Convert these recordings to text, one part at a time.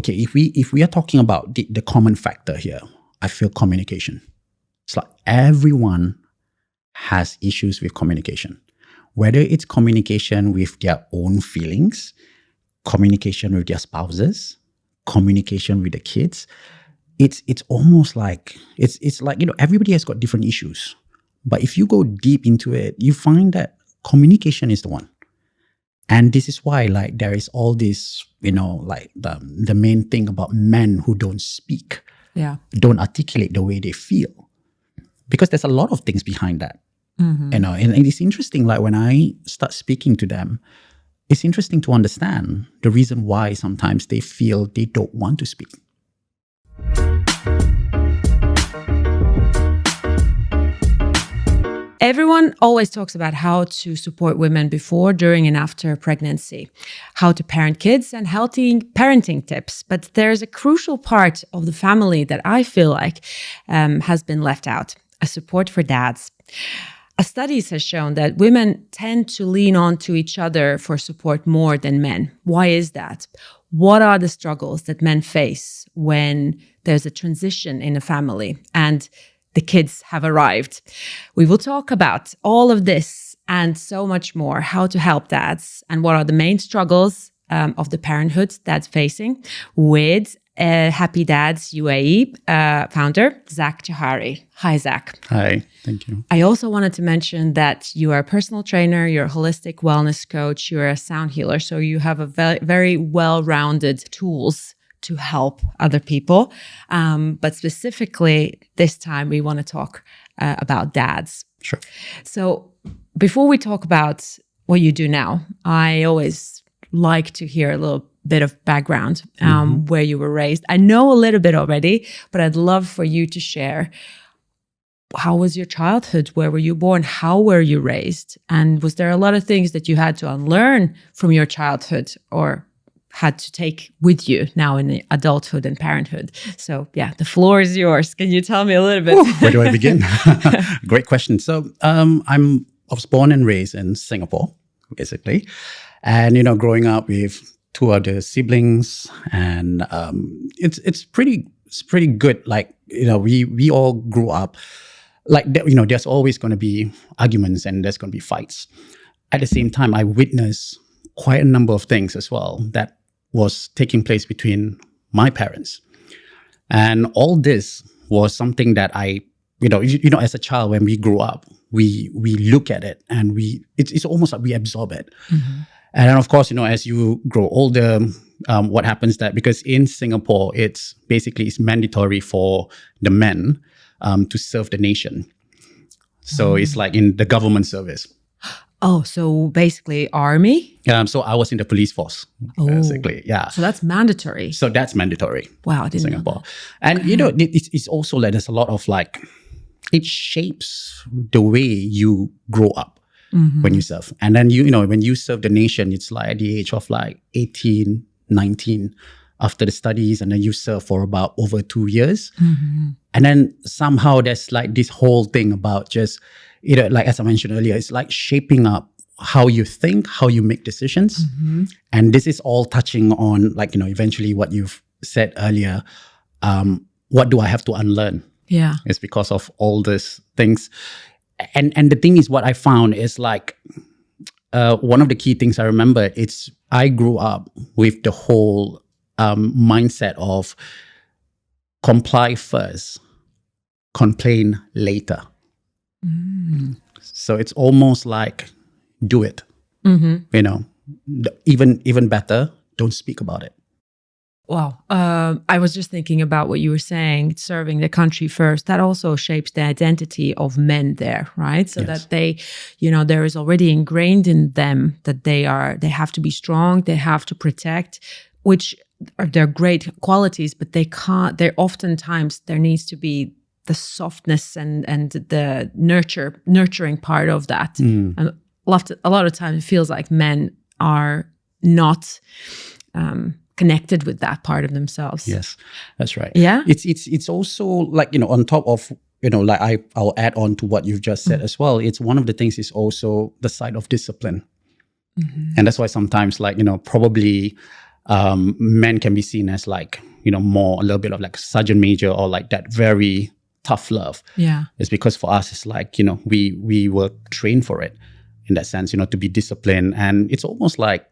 okay, if we are talking about the common factor here, I feel communication. It's like everyone has issues with communication, whether it's communication with their own feelings, communication with their spouses, communication with the kids. It's almost like it's like, everybody has got different issues. But if you go deep into it, you find that communication is the one. And this is why, like, there is all this, like the main thing about men who don't speak, don't articulate the way they feel, because there's a lot of things behind that. And it's interesting, like when I start speaking to them, it's interesting to understand the reason why sometimes they feel they don't want to speak. Everyone always talks about how to support women before, during, and after pregnancy, how to parent kids, and healthy parenting tips. But there's a crucial part of the family that I feel like has been left out: a support for dads. A studies has shown that women tend to lean on to each other for support more than men. Why is that? What are the struggles that men face when there's a transition in a family and the kids have arrived? We will talk about all of this and so much more, how to help dads, and what are the main struggles of the parenthood that's facing, with Happy Dads UAE founder, Zak Johari. Hi, Zak. Hi, thank you. I also wanted to mention that you are a personal trainer, you're a holistic wellness coach, you're a sound healer, so you have a very well-rounded tools to help other people. But specifically this time, we want to talk about dads. Sure. So before we talk about what you do now, I always like to hear a little bit of background, where you were raised. I know a little bit already, but I'd love for you to share, how was your childhood? Where were you born? How were you raised? And was there a lot of things that you had to unlearn from your childhood or had to take with you now in adulthood and parenthood? So yeah, the floor is yours. Can you tell me a little bit? Where do I begin? Great question. So I was born and raised in Singapore, basically. And, growing up with two other siblings, and it's pretty good. Like, we all grew up like, there's always going to be arguments and there's going to be fights. At the same time, I witnessed quite a number of things as well that was taking place between my parents. And all this was something that I, as a child, when we grew up, we look at it and it's almost like we absorb it. And then, of course, as you grow older, what happens that, because in Singapore, it's mandatory for the men to serve the nation. So it's like in the government service. Oh, so basically army? So I was in the police force, basically, yeah. So that's mandatory. So that's mandatory. Wow, I didn't in Singapore. know that. And, it's also like there's a lot of like, it shapes the way you grow up. When you serve. And then, when you serve the nation, it's like at the age of like 18, 19 after the studies, and then you serve for about over 2 years. And then somehow there's like this whole thing about just, like as I mentioned earlier, it's like shaping up how you think, how you make decisions. And this is all touching on like, eventually what you've said earlier. What do I have to unlearn? Yeah. It's because of all these things. And the thing is, what I found is like, one of the key things I remember, I grew up with the whole mindset of comply first, complain later. So it's almost like, do it, even better, don't speak about it. Wow. I was just thinking about what you were saying, serving the country first. That also shapes the identity of men there, right? So that they, there is already ingrained in them that they have to be strong, they have to protect, which are their great qualities, but oftentimes there needs to be the softness and the nurturing part of that. And a lot of times it feels like men are not connected with that part of themselves. Yes, that's right. Yeah. It's also like, on top of, like I'll add on to what you've just said as well. It's one of the things is also the side of discipline. And that's why sometimes like, probably men can be seen as like, more a little bit of like sergeant major or like that very tough love. Yeah. It's because for us, it's like, we were trained for it in that sense, to be disciplined. And it's almost like,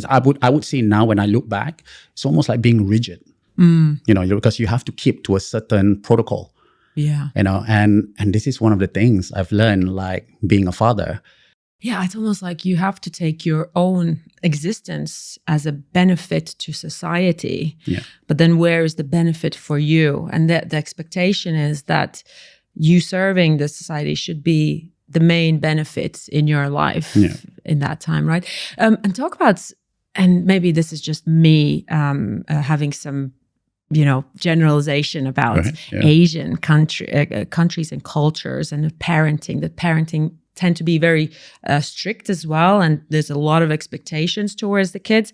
I would say now when I look back, it's almost like being rigid, because you have to keep to a certain protocol. Yeah. And this is one of the things I've learned, like being a father. Yeah, it's almost like you have to take your own existence as a benefit to society. Yeah. But then where is the benefit for you? And the expectation is that you serving the society should be the main benefit in your life in that time, right? And talk about, and maybe this is just me having some generalization about Asian countries and cultures and parenting, that parenting tend to be very strict as well. And there's a lot of expectations towards the kids.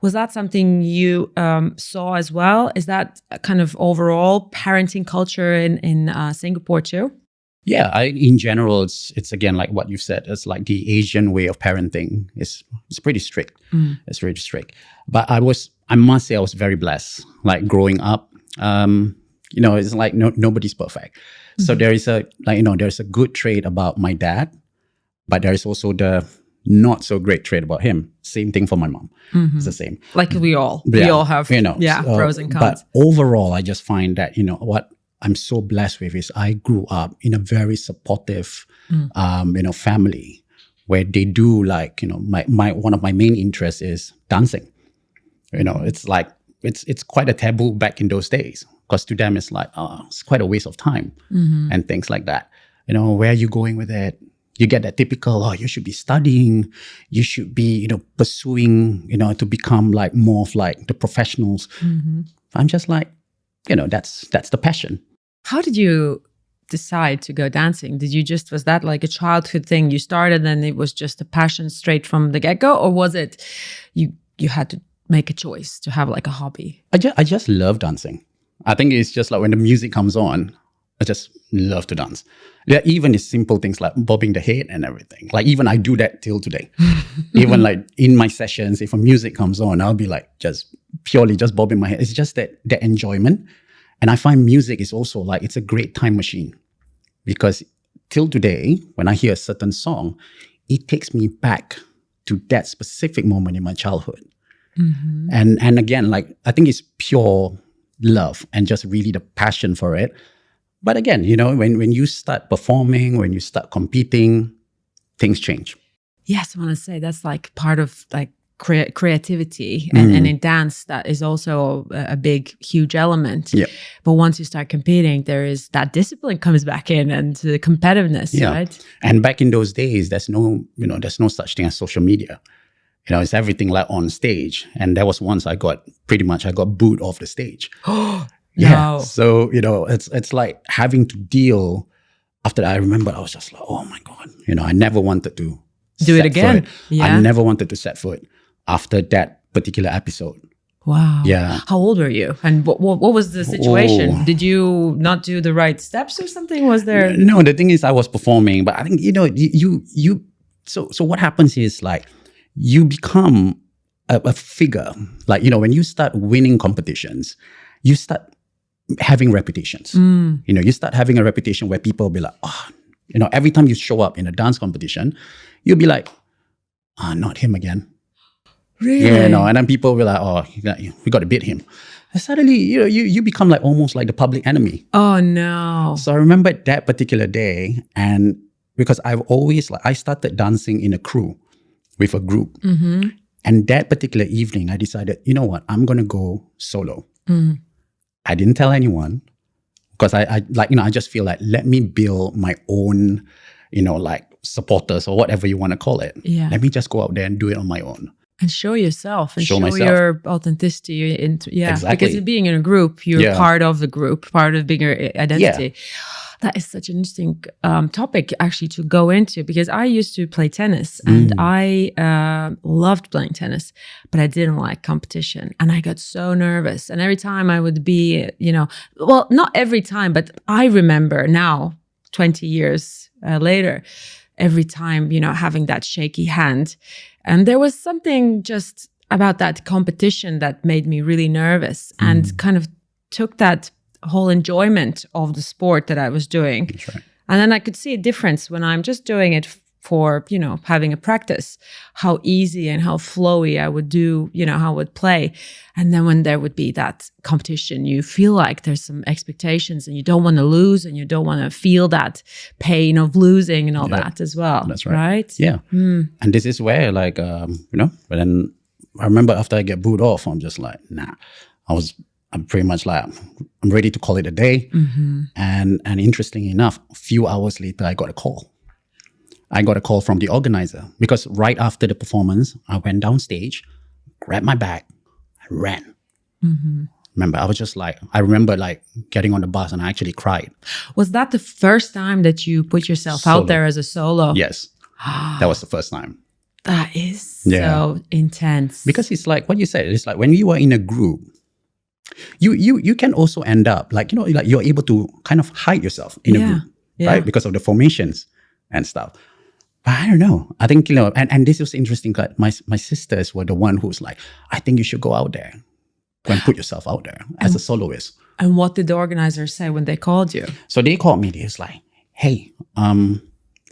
Was that something you saw as well? Is that a kind of overall parenting culture in Singapore too? Yeah, in general, it's again, like what you said, it's like the Asian way of parenting is pretty strict. It's really strict. But I must say I was very blessed, like growing up, it's like nobody's perfect. So there is there's a good trait about my dad, but there is also the not so great trait about him. Same thing for my mom. It's the same. Like we all have, pros and cons. But overall, I just find that, what I'm so blessed with is I grew up in a very supportive, family where they do like, my one of my main interests is dancing. It's like, it's quite a taboo back in those days because to them it's like, it's quite a waste of time and things like that. Where are you going with it? You get that typical, you should be studying, you should be, pursuing, to become like more of like the professionals. I'm just like, that's the passion. How did you decide to go dancing? Was that like a childhood thing you started and it was just a passion straight from the get-go? Or was it you had to make a choice to have like a hobby? I just love dancing. I think it's just like when the music comes on, I just love to dance. Yeah, even the simple things like bobbing the head and everything. Like even I do that till today. Even like in my sessions, if a music comes on, I'll be like just purely just bobbing my head. It's just that enjoyment. And I find music is also like, it's a great time machine because till today, when I hear a certain song, it takes me back to that specific moment in my childhood. And again, like, I think it's pure love and just really the passion for it. But again, when you start performing, when you start competing, things change. Yes, I want to say that's like part of like creativity and in dance that is also a big huge element. But once you start competing, there is that discipline comes back in and the competitiveness, right? And back in those days, there's no such thing as social media. It's everything like on stage. And there was once I got booed off the stage. No. So it's like having to deal. After that, I remember I was just like, oh my God, I never wanted to do it again. I never wanted to set foot after that particular episode. Wow. Yeah. How old were you? And what was the situation? Did you not do the right steps or something? Was there? No, the thing is I was performing, but I think, so what happens is like you become a figure. Like, when you start winning competitions, you start having reputations. You start having a reputation where people will be like, every time you show up in a dance competition, you'll be like, not him again. Really? Yeah, and then people will be like, we got to beat him. And suddenly, you become like almost like the public enemy. Oh no. So I remember that particular day, and because I've always I started dancing in a crew with a group. And that particular evening, I decided, you know what, I'm going to go solo. I didn't tell anyone because I just feel like, let me build my own, like supporters or whatever you want to call it. Yeah. Let me just go out there and do it on my own. And show yourself and show myself. your authenticity. Exactly. Because being in a group, you're part of the group, part of bigger identity. That is such an interesting topic actually to go into because I used to play tennis and I loved playing tennis, but I didn't like competition and I got so nervous. And every time I would be, well, not every time, but I remember now, 20 years later, every time, having that shaky hand. And there was something just about that competition that made me really nervous and kind of took that whole enjoyment of the sport that I was doing. That's right. And then I could see a difference when I'm just doing it for, having a practice, how easy and how flowy I would do, how I would play. And then when there would be that competition, you feel like there's some expectations and you don't want to lose and you don't want to feel that pain of losing and all that as well. That's right. Yeah. And this is where but then I remember after I get booed off, I'm just like, nah, I'm pretty much like, I'm ready to call it a day. And interestingly enough, a few hours later, I got a call. I got a call from the organizer because right after the performance, I went downstage, grabbed my bag, and ran. Remember, I remember getting on the bus and I actually cried. Was that the first time that you put yourself out there as a solo? Yes, that was the first time. That is so intense. Because it's like what you said, it's like when you are in a group, you can also end up you're able to kind of hide yourself in a group, right? Because of the formations and stuff. But I don't know. I think, and this was interesting. My sisters were the one who's like, I think you should go out there. Go and put yourself out there as a soloist. And what did the organizers say when they called you? So they called me. They was like, hey,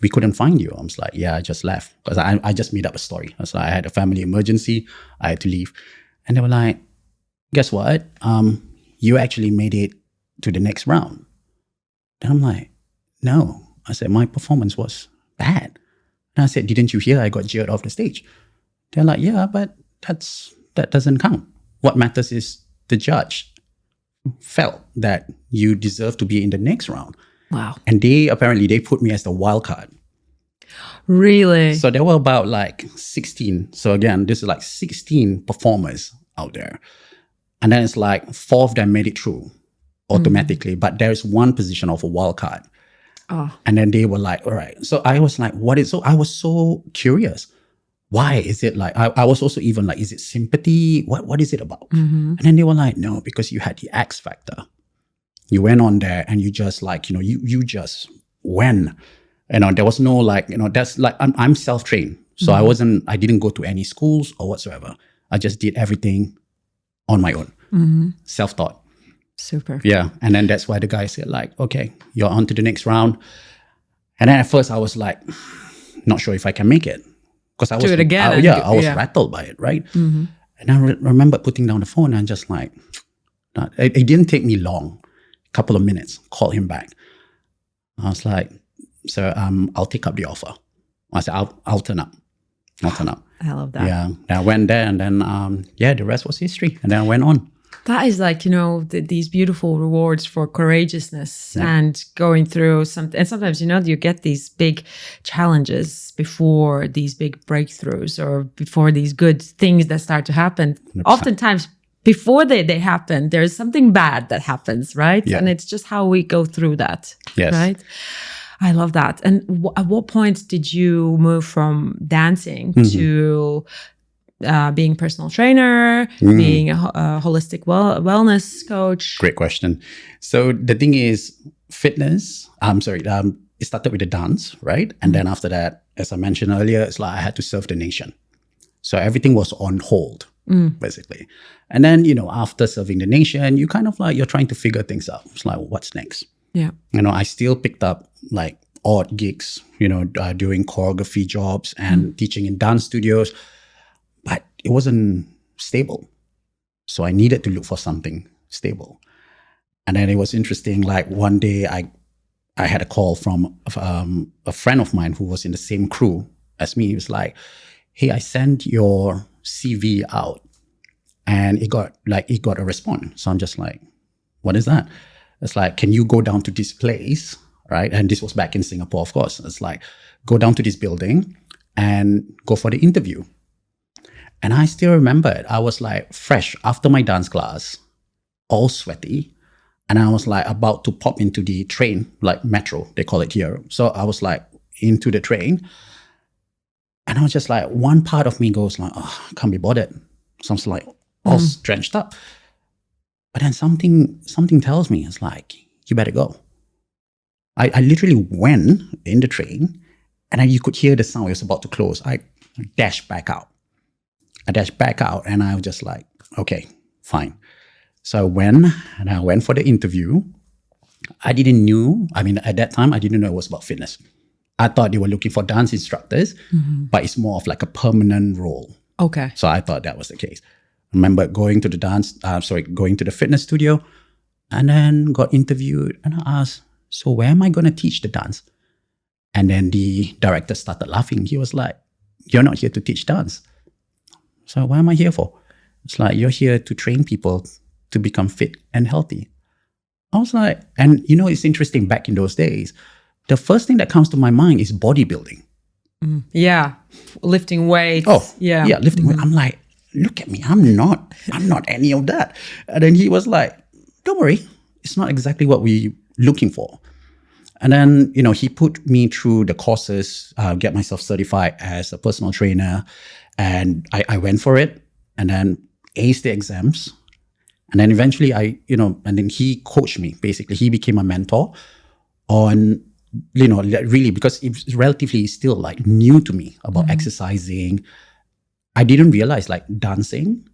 we couldn't find you. I was like, yeah, I just left. Because I just made up a story. I was like, I had a family emergency. I had to leave. And they were like, guess what? You actually made it to the next round. Then I'm like, no. I said, my performance was bad. And I said, didn't you hear I got jeered off the stage? They're like, yeah, but that doesn't count. What matters is the judge felt that you deserve to be in the next round. Wow. And they put me as the wild card. Really? So there were about 16. So again, this is 16 performers out there. And then it's 4 of them made it through automatically. But there's one position of a wild card. Oh. And then they were like, all right. So I was like, I was so curious. Why is it I was also even is it sympathy? What is it about? And then they were like, no, because you had the X factor. You went on there and you just you just went. There was no that's I'm self-trained. So I didn't go to any schools or whatsoever. I just did everything on my own, self-taught. Super. Yeah. And then that's why the guy said okay, you're on to the next round. And then at first I was not sure if I can make it. Because I was, do it again. I was rattled by it, right? And I remember putting down the phone and just it didn't take me long, a couple of minutes, called him back. I was like, sir, I'll take up the offer. I said, I'll turn up. I love that. Yeah. And I went there and then, the rest was history. And then I went on. That is these beautiful rewards for courageousness and going through something. And sometimes, you get these big challenges before these big breakthroughs or before these good things that start to happen. 100%. Oftentimes, before they happen, there's something bad that happens, right? Yeah. And it's just how we go through that, yes. Right? I love that. And at what point did you move from dancing to being a personal trainer, being a holistic wellness coach? Great question. So the thing is, fitness, it started with the dance, right? And then after that, as I mentioned earlier, it's I had to serve the nation. So everything was on hold, basically. And then, after serving the nation, you kind of you're trying to figure things out. It's what's next? Yeah. I still picked up odd gigs, doing choreography jobs and teaching in dance studios. But it wasn't stable. So I needed to look for something stable. And then it was interesting, one day I had a call from a friend of mine who was in the same crew as me. He was like, hey, I sent your CV out and it got a response. So I'm just like, what is that? It's can you go down to this place, right? And this was back in Singapore, of course. It's go down to this building and go for the interview. And I still remember it. I was fresh after my dance class, all sweaty. And I was about to pop into the train, metro, they call it here. So I was into the train. And I was just one part of me goes I can't be bothered. So I'm all drenched up. But then something tells me, it's you better go. I literally went in the train and you could hear the sound. It was about to close. I dashed back out. I dashed back out and I was just like, okay, fine. So I went for the interview. At that time, I didn't know it was about fitness. I thought they were looking for dance instructors, but it's more of like a permanent role. Okay. So I thought that was the case. I remember going to the fitness studio and then got interviewed and I asked, so where am I going to teach the dance? And then the director started laughing. He was like, you're not here to teach dance. So what am I here for? It's like, you're here to train people to become fit and healthy. I was like, and it's interesting, back in those days, the first thing that comes to my mind is bodybuilding. Yeah. Lifting weights. Oh, yeah, lifting weights. I'm like, look at me. I'm not any of that. And then he was like, don't worry. It's not exactly what we're looking for. And then, he put me through the courses, get myself certified as a personal trainer. And I went for it and then aced the exams. And then eventually and then he coached me. Basically, he became a mentor on, really, because it's relatively still like new to me about exercising. I didn't realize like dancing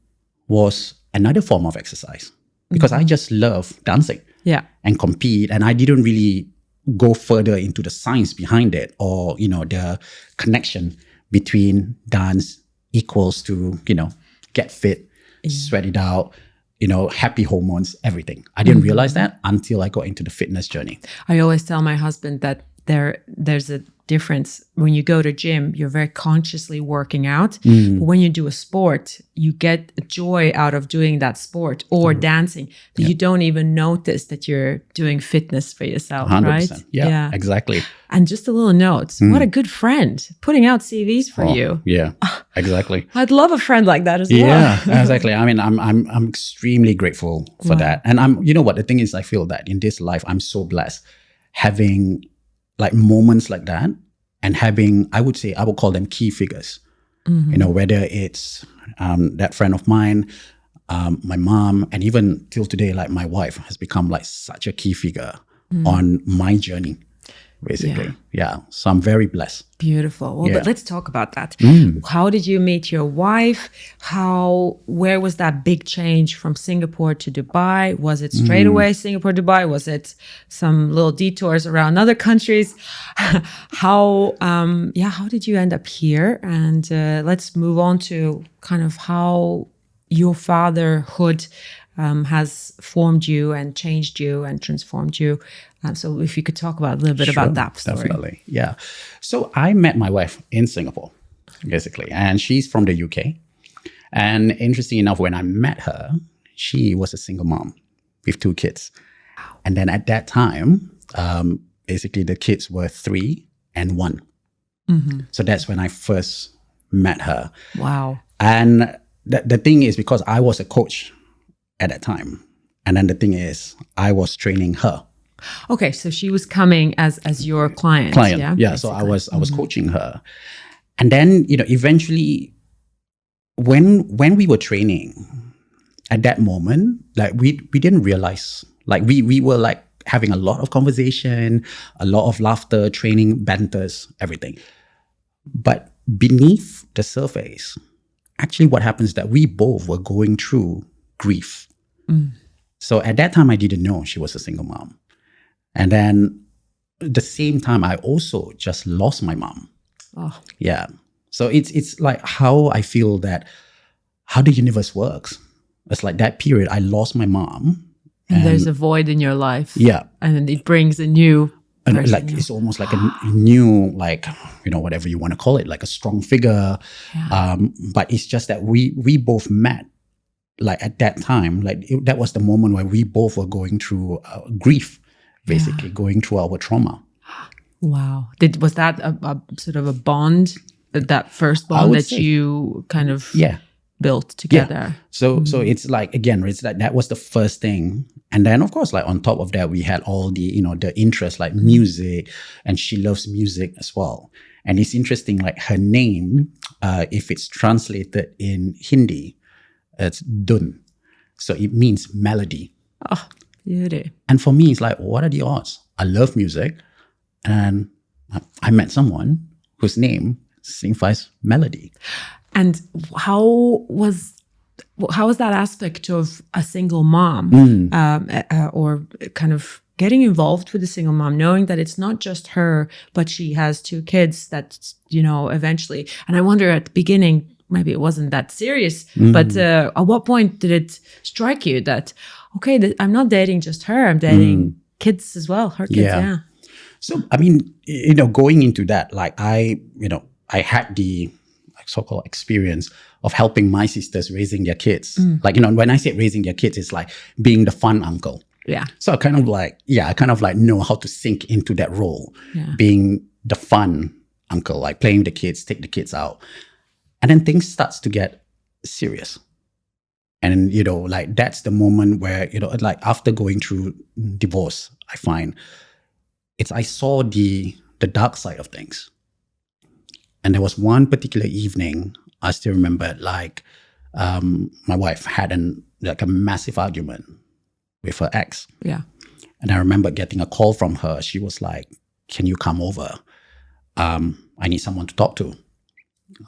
was another form of exercise because I just love dancing and compete. And I didn't really go further into the science behind it or, the connection between dance equals to, get fit, sweat it out, happy hormones, everything. I didn't realize that until I got into the fitness journey. I always tell my husband that there's a difference. When you go to gym, you're very consciously working out. But when you do a sport, you get joy out of doing that sport or dancing. But you don't even notice that you're doing fitness for yourself, 100%. right? Yeah, exactly. And just a little note. What a good friend putting out CVs for you. Yeah, exactly. I'd love a friend like that as well. Yeah, exactly. I mean, I'm extremely grateful for that. And the thing is, I feel that in this life, I'm so blessed having like moments like that and having, I would call them key figures, whether it's that friend of mine, my mom, and even till today, like my wife has become like such a key figure on my journey, basically. Yeah. So I'm very blessed. Beautiful. Well, but let's talk about that. How did you meet your wife? Where was that big change from Singapore to Dubai? Was it straight away Singapore, Dubai? Was it some little detours around other countries? How did you end up here? And let's move on to kind of how your fatherhood has formed you and changed you and transformed you. So if you could talk about a little bit about that story. Definitely, yeah. So I met my wife in Singapore, basically, and she's from the UK. And interesting enough, when I met her, she was a single mom with 2 kids. And then at that time, basically the kids were 3 and 1. So that's when I first met her. Wow. And the thing is, because I was a coach at that time, and then the thing is, I was training her. Okay, so she was coming as your client. Yeah. Basically. So I was coaching her, and then eventually, when we were training, at that moment, like we didn't realize, like we were like having a lot of conversation, a lot of laughter, training, banters, everything. But beneath the surface, actually, what happens is that we both were going through grief. So at that time, I didn't know she was a single mom. And then at the same time, I also just lost my mom. Oh. Yeah. So it's like how I feel that how the universe works. It's like that period, I lost my mom. And there's a void in your life. Yeah. And then it brings a new person. Like it's almost like a new, like, whatever you want to call it, like a strong figure. Yeah. But it's just that we both met. Like at that time, that was the moment where we both were going through grief, basically going through our trauma. Wow. Was that a sort of a bond, that first bond that you kind of built together? Yeah. So it's like, again, it's like that was the first thing. And then, of course, like on top of that, we had all the, the interest, like music, and she loves music as well. And it's interesting, like her name, if it's translated in Hindi, it's Dun. So it means melody. Oh, beauty. And for me, it's like, what are the odds? I love music. And I met someone whose name signifies melody. And how was that aspect of a single mom or kind of getting involved with a single mom, knowing that it's not just her, but she has 2 kids that, eventually. And I wonder at the beginning, maybe it wasn't that serious, but at what point did it strike you that, okay, I'm not dating just her, I'm dating kids as well, her kids, yeah. So, I mean, going into that, like I had the so-called experience of helping my sisters raising their kids. Like, when I say raising their kids, it's like being the fun uncle. Yeah. So I kind of like know how to sink into that role, being the fun uncle, like playing with the kids, take the kids out. And then things starts to get serious. And, like that's the moment where, like after going through divorce, I find I saw the dark side of things. And there was one particular evening, I still remember, like my wife had a massive argument with her ex. Yeah. And I remember getting a call from her. She was like, "Can you come over? I need someone to talk to."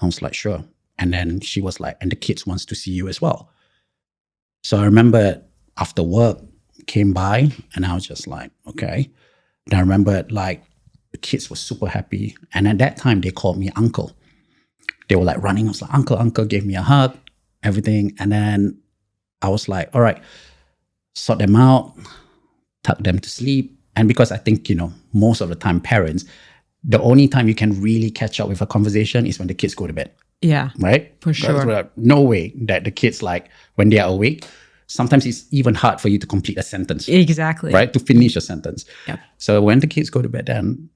I was like, "Sure." And then she was like, "And the kids wants to see you as well." So I remember after work came by and I was just like, okay. And I remember like the kids were super happy. And at that time they called me uncle. They were like running. I was like, uncle, gave me a hug, everything. And then I was like, all right, sort them out, tuck them to sleep. And because I think, most of the time parents, the only time you can really catch up with a conversation is when the kids go to bed. Yeah. Right? For sure. No way that the kids, like when they are awake, sometimes it's even hard for you to complete a sentence. Exactly. Right? To finish a sentence. Yep. So when the kids go to bed, then,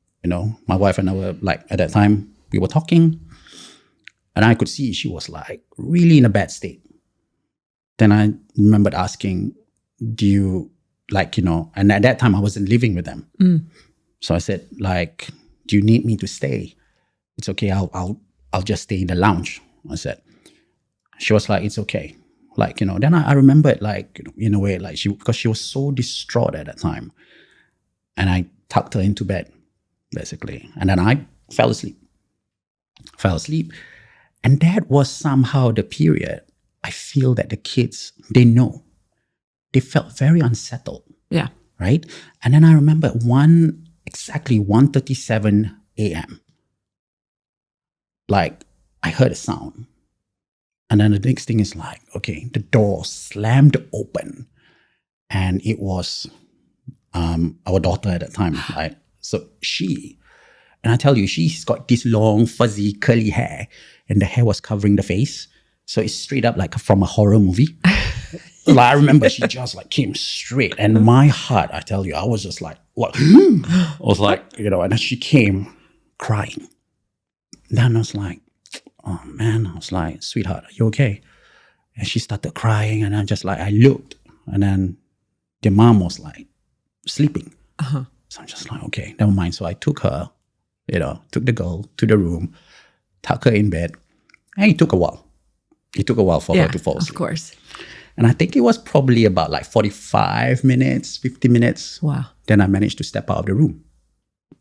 my wife and I were like, at that time, we were talking and I could see she was like really in a bad state. Then I remembered asking, do you like, and at that time I wasn't living with them. So I said, like, do you need me to stay? It's okay. I'll just stay in the lounge. I said. She was like, it's okay. Like, then I remembered, like, in a way, like because she was so distraught at that time. And I tucked her into bed, basically. And then I fell asleep. And that was somehow the period I feel that the kids, they felt very unsettled. Yeah. Right? And then I remember exactly 1:37 a.m. Like, I heard a sound. And then the next thing is like, okay, the door slammed open. And it was our daughter at that time, right? So and I tell you, she's got this long, fuzzy, curly hair. And the hair was covering the face. So it's straight up like from a horror movie. Like, I remember she just like came straight. And my heart, I tell you, I was just like, what? I was like, and then she came crying. Then I was like, oh man, I was like, sweetheart, are you okay? And she started crying and I looked and then the mom was like sleeping. So I'm just like, okay, never mind. So I took her, took the girl to the room, tucked her in bed, and it took a while. It took a while for her to fall asleep. Of course. And I think it was probably about like 45 minutes, 50 minutes. Wow. Then I managed to step out of the room.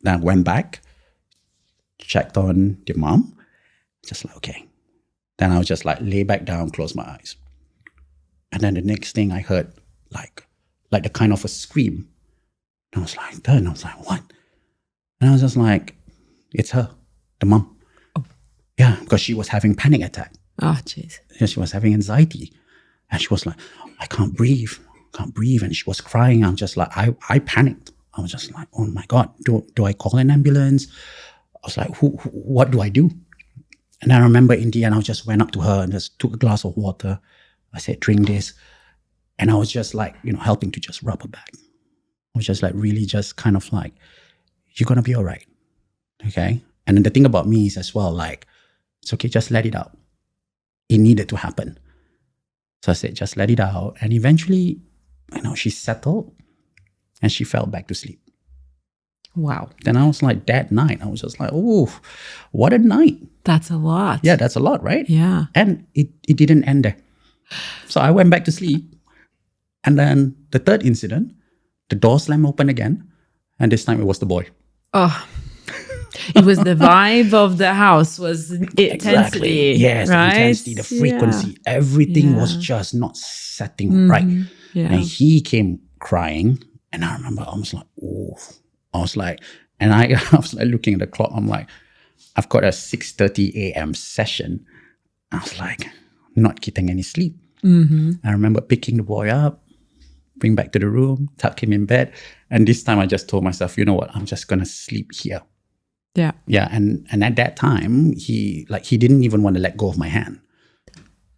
Then I went back, checked on the mom, just like, okay. Then I was just like lay back down, close my eyes. And then the next thing I heard, like the kind of a scream. And I was like, what? And I was just like, it's her, the mom. Oh. Yeah, because she was having panic attack. Oh, jeez. Yeah, she was having anxiety. And she was like, I can't breathe. And she was crying. I'm just like, I panicked. I was just like, oh my God, do I call an ambulance? I was like, what do I do? And I remember in the end, I just went up to her and just took a glass of water. I said, drink this. And I was just like, helping to just rub her back. I was just like, really just kind of like, you're going to be all right. Okay. And then the thing about me is as well, like, it's okay, just let it out. It needed to happen. So I said, just let it out. And eventually, she settled and she fell back to sleep. Wow. Then I was like, that night, I was just like, oh, what a night. That's a lot. Yeah, that's a lot, right? Yeah. And it didn't end there. So I went back to sleep. And then the third incident, the door slammed open again. And this time it was the boy. Oh. It was the vibe of the house was intensity. Exactly. Yes, right? the intensity, the frequency, everything was just not setting right. Yeah. And he came crying, and I remember I was like, oh, I was like, and I was like looking at the clock. I'm like, I've got a 6:30 a.m. session. I was like, not getting any sleep. I remember picking the boy up, bring back to the room, tuck him in bed. And this time I just told myself, you know what, I'm just going to sleep here. Yeah. Yeah. And at that time, he didn't even want to let go of my hand.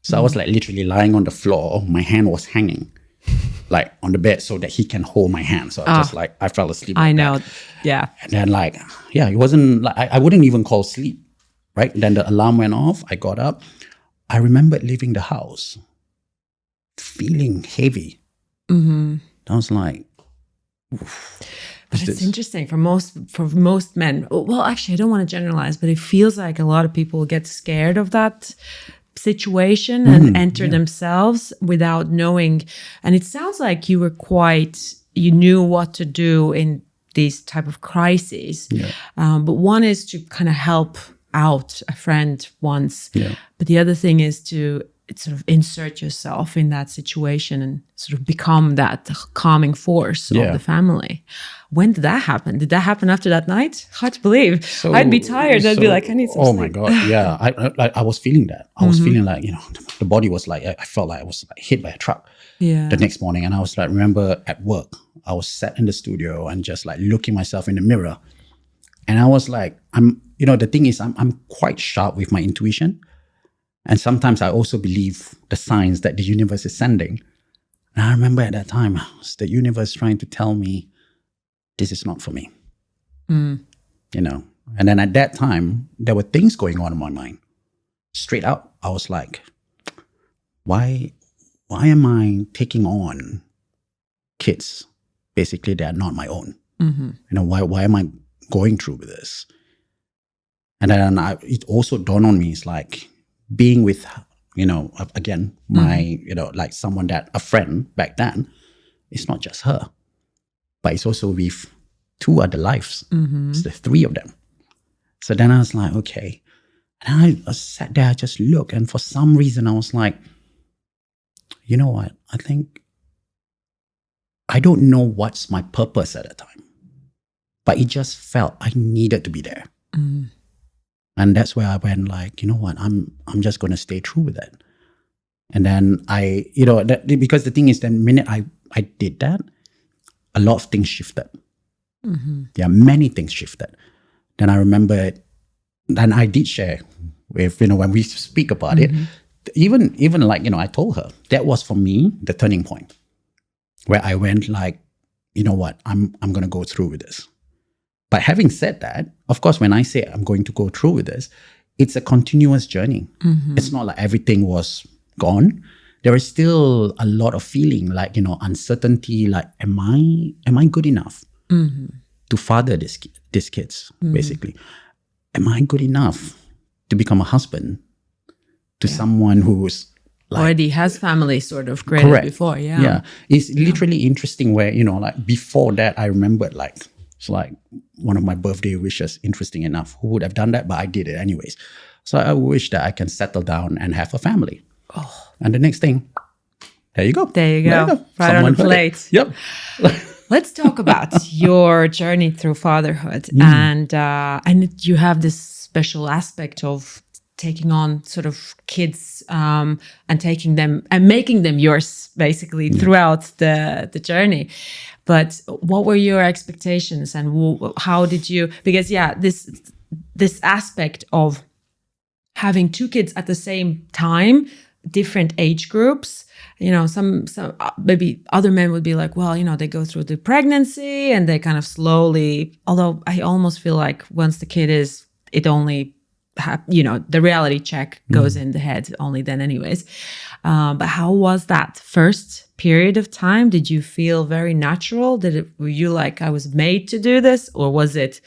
So I was like literally lying on the floor. My hand was hanging like on the bed so that he can hold my hand. So I fell asleep. I like know. that. Yeah. And then it wasn't like, I wouldn't even call sleep. Right. Then the alarm went off. I got up. I remembered leaving the house feeling heavy. I was like, oof, but it's interesting for most men. Well, actually, I don't want to generalize, but it feels like a lot of people get scared of that situation and enter themselves without knowing. And it sounds like you knew what to do in these type of crises. Yeah. But one is to kind of help out a friend once. Yeah. But the other thing is to sort of insert yourself in that situation and sort of become that calming force of the family. When did that happen? Did that happen after that night? Hard to believe. I'd be tired. I'd be like, I need some sleep. My God. Yeah. I was feeling that. I was feeling like, the body was like, I felt like I was like hit by a truck the next morning. And I was like, remember at work, I was sat in the studio and just like looking myself in the mirror. And I was like, the thing is, I'm quite sharp with my intuition. And sometimes I also believe the signs that the universe is sending. And I remember at that time, it was the universe trying to tell me, this is not for me. And then at that time, there were things going on in my mind. Straight up, I was like, why am I taking on kids? Basically, they are not my own. Why am I going through with this? And then it also dawned on me, it's like being with, again, my, like someone a friend back then, it's not just her, but it's also with two other lives. It's the three of them. So then I was like, okay. And I sat there, I just looked. And for some reason, I was like, you know what? I think, I don't know what's my purpose at the time, but it just felt I needed to be there. And that's where I went like, you know what? I'm just going to stay true with it. And then because the thing is, the minute I did that, a lot of things shifted. Yeah, many things shifted. Then I remember, and I did share with, when we speak about it, even like, I told her, that was for me, the turning point where I went like, you know what, I'm going to go through with this. But having said that, of course, when I say I'm going to go through with this, it's a continuous journey. It's not like everything was gone. There is still a lot of feeling like, uncertainty, like, am I good enough to father these kids, basically? Am I good enough to become a husband to someone who's like, already has family sort of created before? Yeah. It's literally interesting where, like before that, I remembered like, it's like one of my birthday wishes, interesting enough. Who would have done that? But I did it anyways. So I wish that I can settle down and have a family. And the next thing, there you go. There you go. Right on the plate. Yep. Let's talk about your journey through fatherhood. And you have this special aspect of taking on sort of kids and taking them and making them yours basically throughout the journey. But what were your expectations and how did you, because this aspect of having two kids at the same time, different age groups, some maybe other men would be like, well, they go through the pregnancy and they kind of slowly, although I almost feel like once the kid is, it only the reality check goes in the head only then anyways. But how was that first period of time? Did you feel very natural? Were you like, I was made to do this? Or was it,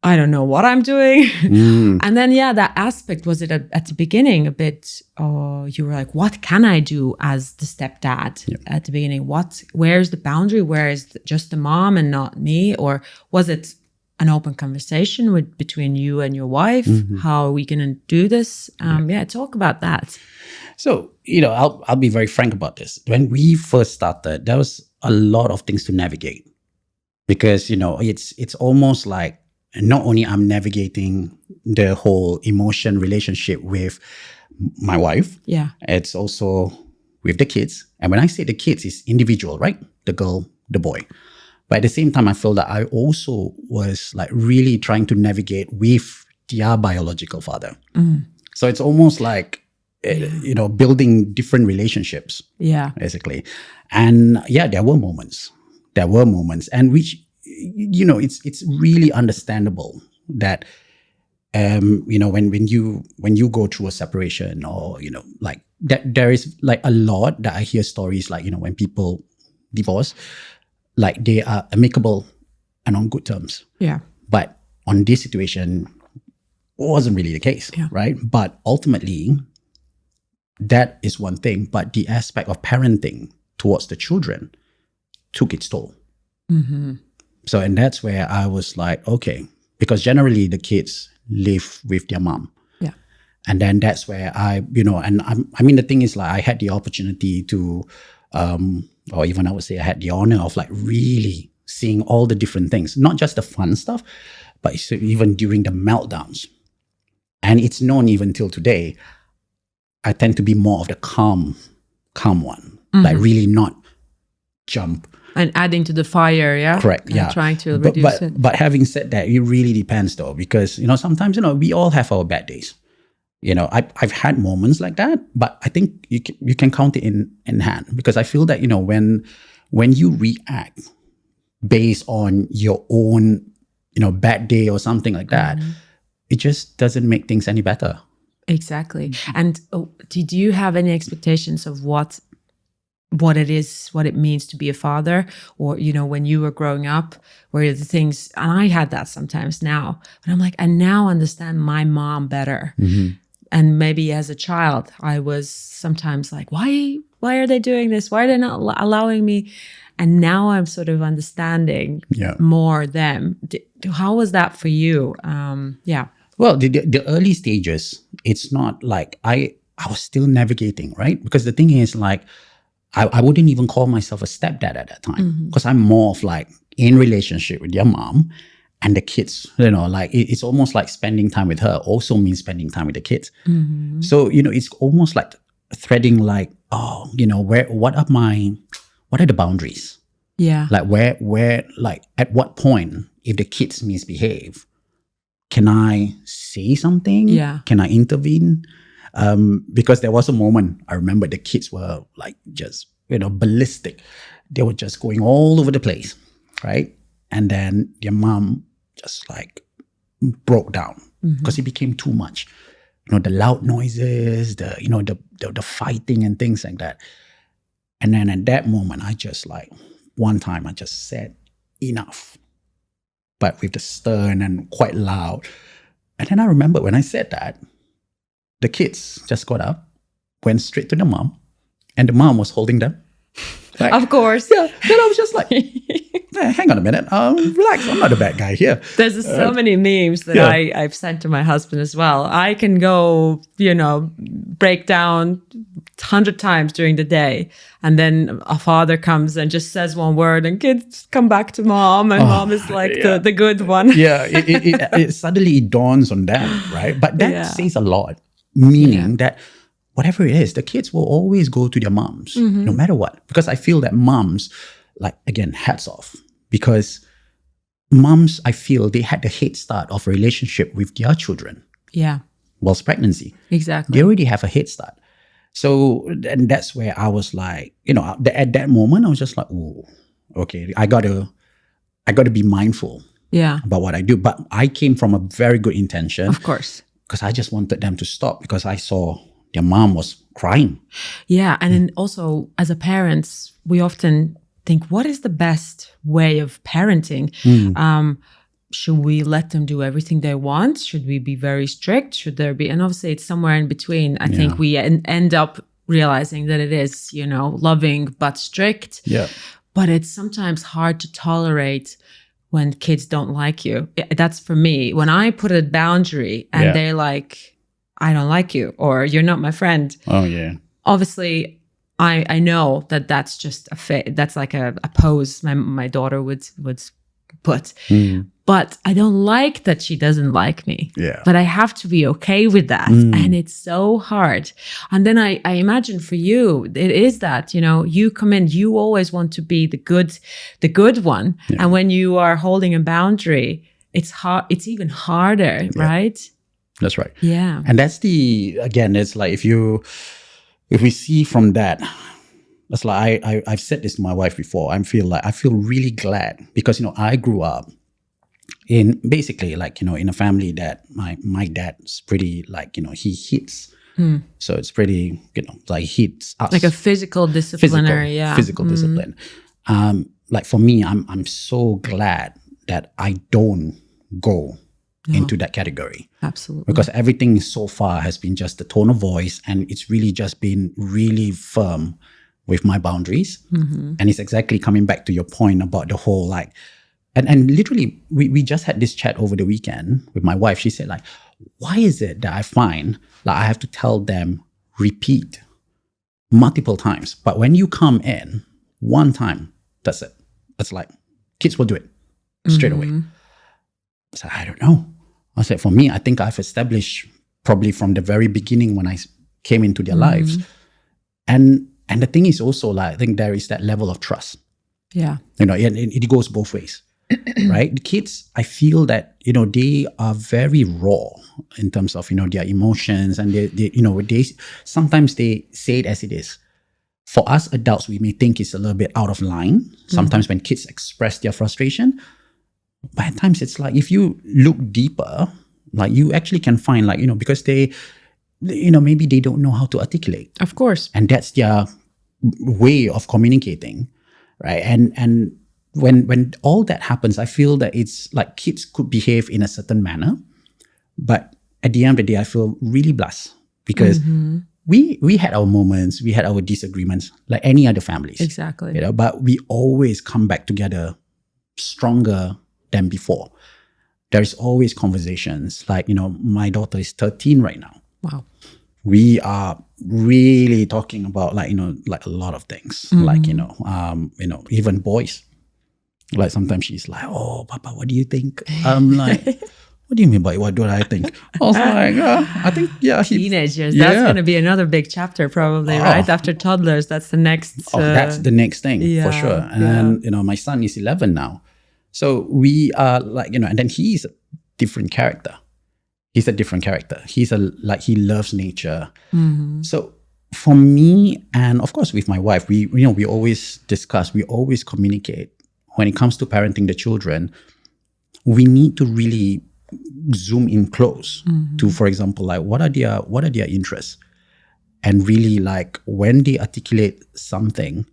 I don't know what I'm doing? And then, that aspect, was it at the beginning a bit, you were like, what can I do as the stepdad at the beginning? Where's the boundary? Where is just the mom and not me? Or was it an open conversation between you and your wife? How are we going to do this? Talk about that. So, I'll be very frank about this. When we first started, there was a lot of things to navigate because, it's almost like not only I'm navigating the whole emotion relationship with my wife, it's also with the kids. And when I say the kids, it's individual, right? The girl, the boy. But at the same time, I feel that I also was like really trying to navigate with their biological father. So it's almost like, building different relationships, basically. And there were moments. And which, it's really understandable that, when you go through a separation or, like that, there is like a lot that I hear stories like, when people divorce, like they are amicable and on good terms. Yeah. But on this situation, wasn't really the case, right? But ultimately, that is one thing. But the aspect of parenting towards the children took its toll. So, and that's where I was like, okay, because generally the kids live with their mom. Yeah. And then that's where I the thing is like I had the opportunity to, or even I would say I had the honor of like really seeing all the different things, not just the fun stuff, but even during the meltdowns. And it's known even till today, I tend to be more of the calm one, like really not jump. And adding to the fire, yeah? Correct, yeah. Trying to reduce it. But having said that, it really depends though, because, sometimes, we all have our bad days. I've had moments like that, but I think you can count it in hand because I feel that, when you react based on your own, bad day or something like that, it just doesn't make things any better. Exactly. And did you have any expectations of what it means to be a father? Or, when you were growing up, were the things, and I had that sometimes now, but I'm like, I now understand my mom better. And maybe as a child, I was sometimes like, why are they doing this? Why are they not allowing me? And now I'm sort of understanding more them. How was that for you? Well, the early stages, it's not like I was still navigating, right? Because the thing is like, I wouldn't even call myself a stepdad at that time because I'm more of like in relationship with your mom and the kids, like it's almost like spending time with her also means spending time with the kids. So, it's almost like threading like, what are the boundaries? Yeah. Like where, like at what point, if the kids misbehave, can I say something? Yeah. Can I intervene? Because there was a moment, I remember the kids were like just, ballistic. They were just going all over the place, right? And then your mom just like broke down because it became too much. The loud noises, the fighting and things like that. And then at that moment, I just like, one time I just said, enough. But with the stern and quite loud. And then I remember when I said that, the kids just got up, went straight to the mom, and the mom was holding them. Like, of course. Yeah. Then I was just like, hey, hang on a minute. Relax. I'm not a bad guy here. There's so many memes that I've sent to my husband as well. I can go, break down 100 times during the day. And then a father comes and just says one word and kids come back to mom. And mom is like the good one. Yeah. It suddenly dawns on them, right? But that says a lot. Meaning that whatever it is, the kids will always go to their moms, no matter what. Because I feel that moms, like, again, hats off. Because moms, I feel they had the head start of a relationship with their children. Yeah. Whilst pregnancy. Exactly. They already have a head start. So, and that's where I was like, at that moment, I was just like, oh, okay, I gotta be mindful about what I do. But I came from a very good intention. Of course. Because I just wanted them to stop because I saw their mom was crying. Yeah. And then also as a parents, we often think, what is the best way of parenting? Should we let them do everything they want? Should we be very strict? Should there be, and obviously it's somewhere in between. I think we end up realizing that it is, loving but strict. Yeah. But it's sometimes hard to tolerate when kids don't like you. That's for me. When I put a boundary and they're like, I don't like you, or you're not my friend. Oh, yeah. Obviously, I know that that's just that's like a pose my daughter would put. But I don't like that she doesn't like me. Yeah. But I have to be okay with that. And it's so hard. And then I imagine for you, it is that, you come in, you always want to be the good one. Yeah. And when you are holding a boundary, it's hard. It's even harder, right? That's right. Yeah. And that's again, it's like if we see from that, that's like I've said this to my wife before. I feel really glad because, I grew up in basically like, in a family that my dad's pretty like, he hits. So it's pretty, like hits us. Like a physical disciplinary, physical discipline. Like for me, I'm so glad that I don't go into that category. Absolutely. Because everything so far has been just the tone of voice, and it's really just been really firm with my boundaries. And it's exactly coming back to your point about the whole like, and literally we just had this chat over the weekend with my wife. She said like, why is it that I find like I have to tell them repeat multiple times, but when you come in one time, that's it. It's like kids will do it straight away. I said, I don't know. I said, for me, I think I've established probably from the very beginning when I came into their lives. And the thing is also like, I think there is that level of trust. Yeah. It goes both ways, right? The kids, I feel that, they are very raw in terms of, their emotions, and they sometimes they say it as it is. For us adults, we may think it's a little bit out of line. Sometimes when kids express their frustration, but at times it's like, if you look deeper, like you actually can find like, because they, maybe they don't know how to articulate. Of course. And that's their way of communicating, right? And when all that happens, I feel that it's like kids could behave in a certain manner, but at the end of the day, I feel really blessed because we had our moments, we had our disagreements like any other families. Exactly. But we always come back together stronger than before. There's always conversations like, my daughter is 13 right now. Wow. We are really talking about like, like a lot of things, like, even boys. Like sometimes she's like, oh, Papa, what do you think? I'm like, what do you mean by what do I think? I was like, I think, teenagers. That's going to be another big chapter probably, right? After toddlers, that's the next. That's the next thing for sure. And, my son is 11 now. So we are like, and then he's a different character. He's a different character. He loves nature. So for me, and of course with my wife, we always discuss, we always communicate. When it comes to parenting the children, we need to really zoom in close to, for example, like what are their interests, and really like when they articulate something,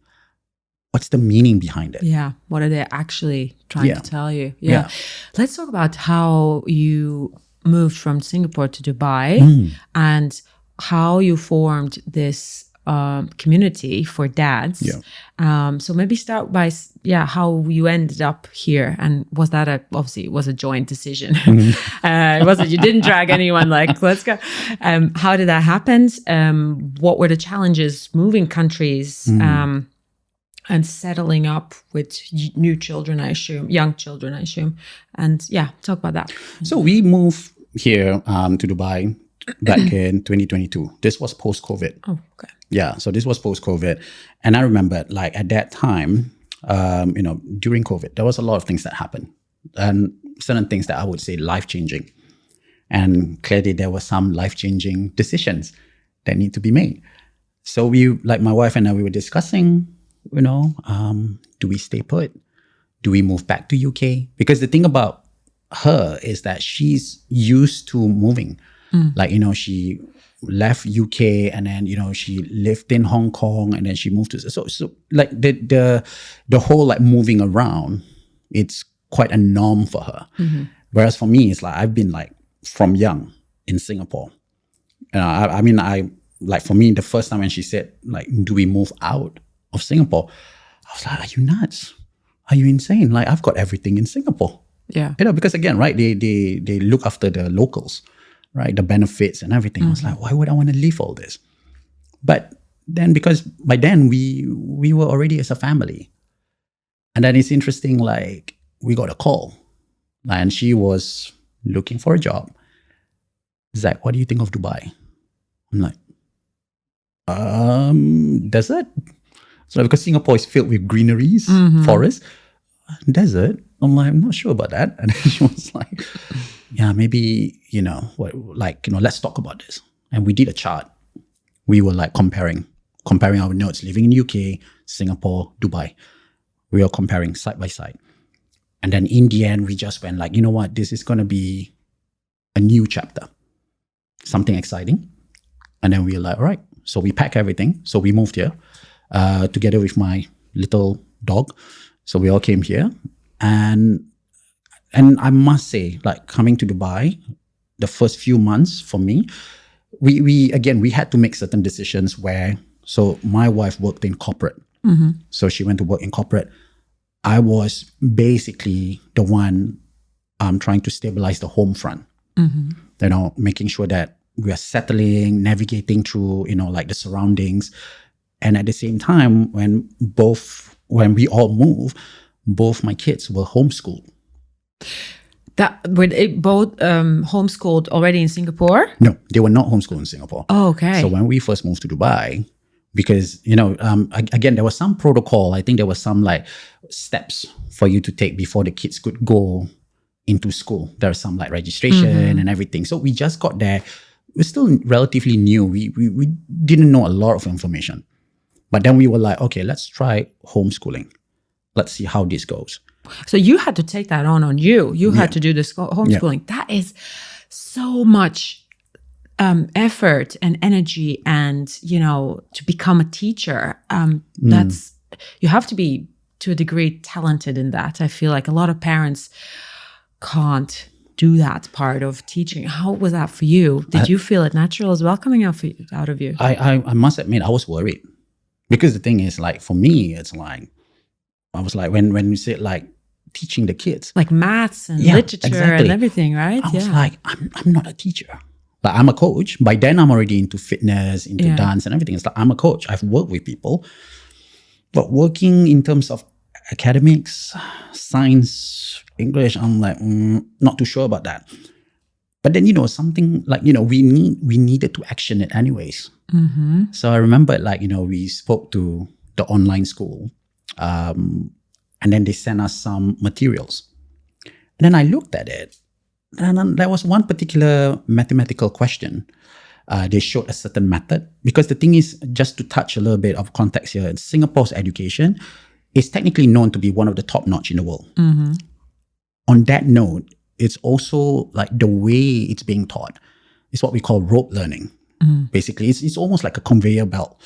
what's the meaning behind it? Yeah, what are they actually trying to tell you? Yeah. Let's talk about how you moved from Singapore to Dubai and how you formed this community for dads. So maybe start by how you ended up here, and was that obviously it was a joint decision. It wasn't, you didn't drag anyone like let's go. How did that happen? What were the challenges moving countries and settling up with new children, young children, I assume, and talk about that. So we moved here to Dubai back in 2022. This was post-COVID. Oh, okay. Yeah, so this was post-COVID. And I remember like at that time, during COVID, there was a lot of things that happened, and certain things that I would say life-changing. And clearly there were some life-changing decisions that need to be made. So we, like my wife and I, we were discussing, do we stay put? Do we move back to UK? Because the thing about her is that she's used to moving. Like, she left UK and then, she lived in Hong Kong and then she moved to, so like the whole like moving around, it's quite a norm for her. Whereas for me, it's like, I've been like from young in Singapore. I mean, like for me, the first time when she said like, do we move out of Singapore? I was like, are you nuts? are you insane? Like, I've got everything in Singapore. Yeah. Because again, right, they look after the locals, right? The benefits and everything. I was like, why would I want to leave all this? But then, because by then we were already as a family. And then it's interesting, like, we got a call and she was looking for a job. Zach, what do you think of Dubai? I'm like, desert? So because Singapore is filled with greeneries, forests, desert. I'm like, I'm not sure about that. And then she was like, yeah, maybe, let's talk about this. And we did a chart. We were like comparing our notes, living in UK, Singapore, Dubai. We were comparing side by side. And then in the end, we just went like, you know what, this is going to be a new chapter, something exciting. And then we were like, all right. So we packed everything. So we moved here together with my little dog. So we all came here. And I must say, like, coming to Dubai, the first few months for me, we had to make certain decisions where, so my wife worked in corporate. So she went to work in corporate. I was basically the one trying to stabilize the home front, making sure that we are settling, navigating through, like the surroundings. And at the same time, when we all move, both my kids were homeschooled. Were they both homeschooled already in Singapore? No, they were not homeschooled in Singapore. Oh, okay. So when we first moved to Dubai, because, again, there was some protocol. I think there was some like steps for you to take before the kids could go into school. There was some like registration and everything. So we just got there. We're still relatively new. We didn't know a lot of information. But then we were like, okay, let's try homeschooling. Let's see how this goes. So you had to take that on you. You had to do this homeschooling. Yeah. That is so much effort and energy, and to become a teacher. That's you have to be, to a degree, talented in that. I feel like a lot of parents can't do that part of teaching. How was that for you? Did you feel it natural as well coming out of you? I must admit, I was worried, because the thing is, like, for me, it's like, I was like, when you say like teaching the kids, like maths and literature and everything, right? I was like, I'm not a teacher, but I'm a coach. By then, I'm already into fitness, into dance and everything. It's like, I'm a coach. I've worked with people, but working in terms of academics, science, English, I'm like, not too sure about that. But then, something like, we needed to action it anyways. So I remember, like, we spoke to the online school, and then they sent us some materials. And then I looked at it, and then there was one particular mathematical question. They showed a certain method, because the thing is, just to touch a little bit of context here, Singapore's education is technically known to be one of the top notch in the world. On that note, it's also like the way it's being taught is what we call rote learning. Basically, it's almost like a conveyor belt.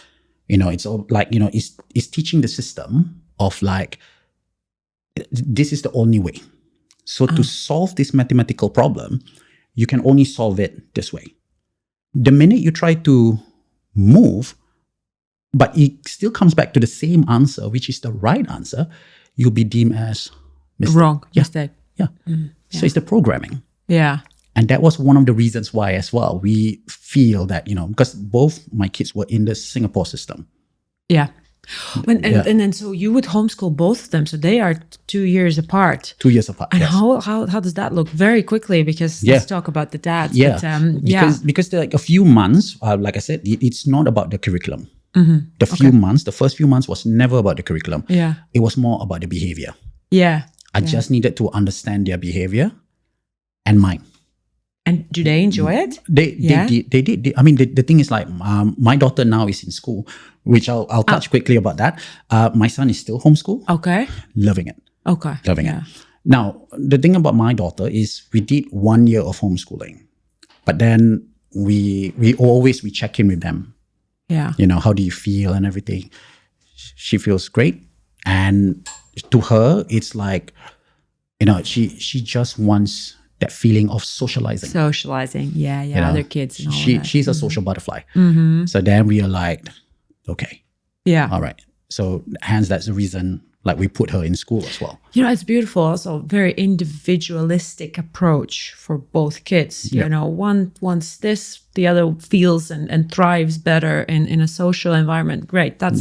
It's like, it's teaching the system of like, this is the only way. So to solve this mathematical problem, you can only solve it this way. The minute you try to move, but it still comes back to the same answer, which is the right answer, you'll be deemed as wrong. Mistake. Yeah. So it's the programming. Yeah. And that was one of the reasons why as well, we feel that, because both my kids were in the Singapore system. Yeah. And then so you would homeschool both of them. So they are 2 years apart. 2 years apart. And yes. how does that look? Very quickly, because let's talk about the dads. Yeah. But, because like a few months, like I said, it's not about the curriculum. The first few months was never about the curriculum. Yeah. It was more about the behavior. Yeah. I just needed to understand their behavior and mine. And do they enjoy it? They did. I mean, the thing is, like, my daughter now is in school, which I'll touch quickly about that. My son is still homeschooled. Okay. Loving it. Okay. Loving it. Now, the thing about my daughter is we did 1 year of homeschooling, but then we check in with them. Yeah. How do you feel and everything? She feels great. And to her, it's like, she just wants that feeling of socializing. Other kids and all that. Mm-hmm. She's a social butterfly. So then we are like, okay. Yeah. All right. So hence that's the reason, like we put her in school as well. You know, it's beautiful. Also, very individualistic approach for both kids. You know, one wants this, the other feels and thrives better in a social environment. Great, that's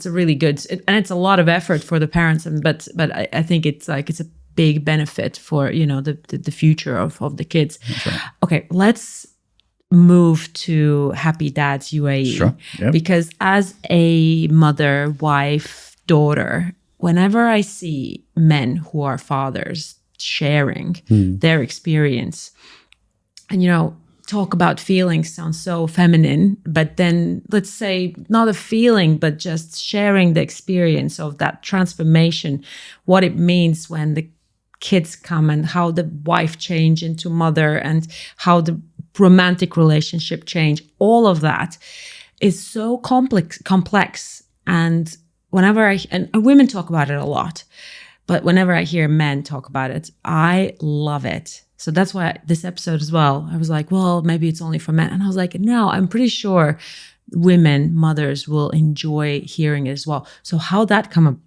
a really good, and it's a lot of effort for the parents. But I think it's a big benefit for the future of the kids. Right. Okay, let's move to Happy Dads UAE. Sure. Yep. Because as a mother, wife, daughter, whenever I see men who are fathers sharing their experience, and talk about feelings sounds so feminine, but then let's say not a feeling, but just sharing the experience of that transformation, what it means when the kids come and how the wife changed into mother and how the romantic relationship change, all of that is so complex. And whenever and women talk about it a lot, but whenever I hear men talk about it, I love it. So that's why this episode as well, I was like, well, maybe it's only for men. And I was like, no, I'm pretty sure women, mothers will enjoy hearing it as well. So how that come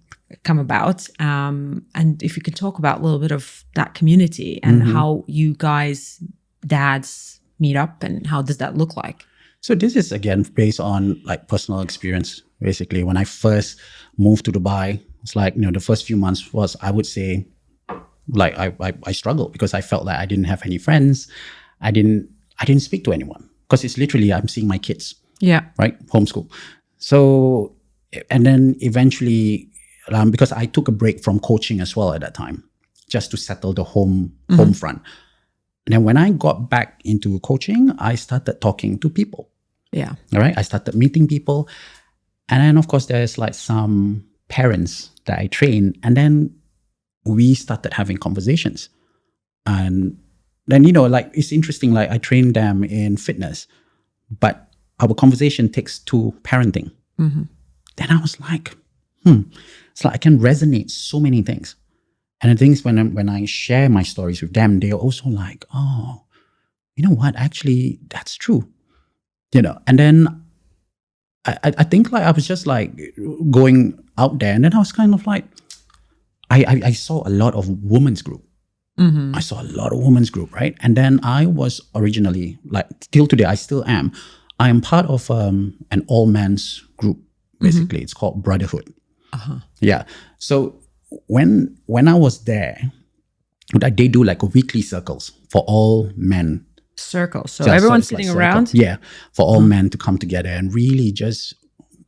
about, and if you could talk about a little bit of that community and how you guys, dads, meet up, and how does that look like? So this is again based on like personal experience. Basically, when I first moved to Dubai, it's like the first few months was, I would say, like I struggled because I felt like I didn't have any friends. I didn't speak to anyone because it's literally I'm seeing my kids. Yeah. Right. Homeschool. So, and then eventually, because I took a break from coaching as well at that time, just to settle the home front. And then when I got back into coaching, I started talking to people. Yeah. All right. I started meeting people. And then, of course, there's like some parents that I train. And then we started having conversations. And then, like, it's interesting, like I train them in fitness, but our conversation takes to parenting. Then I was like, it's like I can resonate so many things. And the things when I share my stories with them, they're also like, oh, you know what? Actually, that's true. And then I think like I was just like going out there, and then I was kind of like, I saw a lot of women's group. I saw a lot of women's group, right? And then I was originally, like till today, I still am. I am part of an all men's group. Basically, it's called Brotherhood. Yeah. So when I was there, they do like a weekly circles for all men. Circles. So everyone's sitting around? Yeah. For all men to come together and really just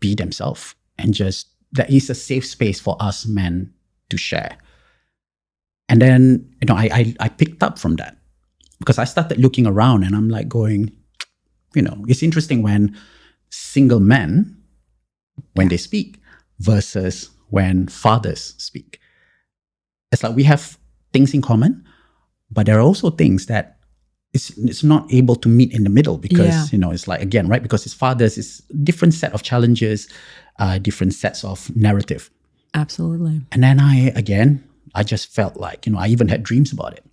be themselves. And just, that is a safe space for us men to share. And then, I picked up from that because I started looking around and I'm like going, it's interesting when single men, when they speak versus when fathers speak. It's like we have things in common, but there are also things that it's not able to meet in the middle because, it's like, again, right? Because it's fathers, it's different set of challenges, different sets of narrative. Absolutely. And then I just felt like, I even had dreams about it.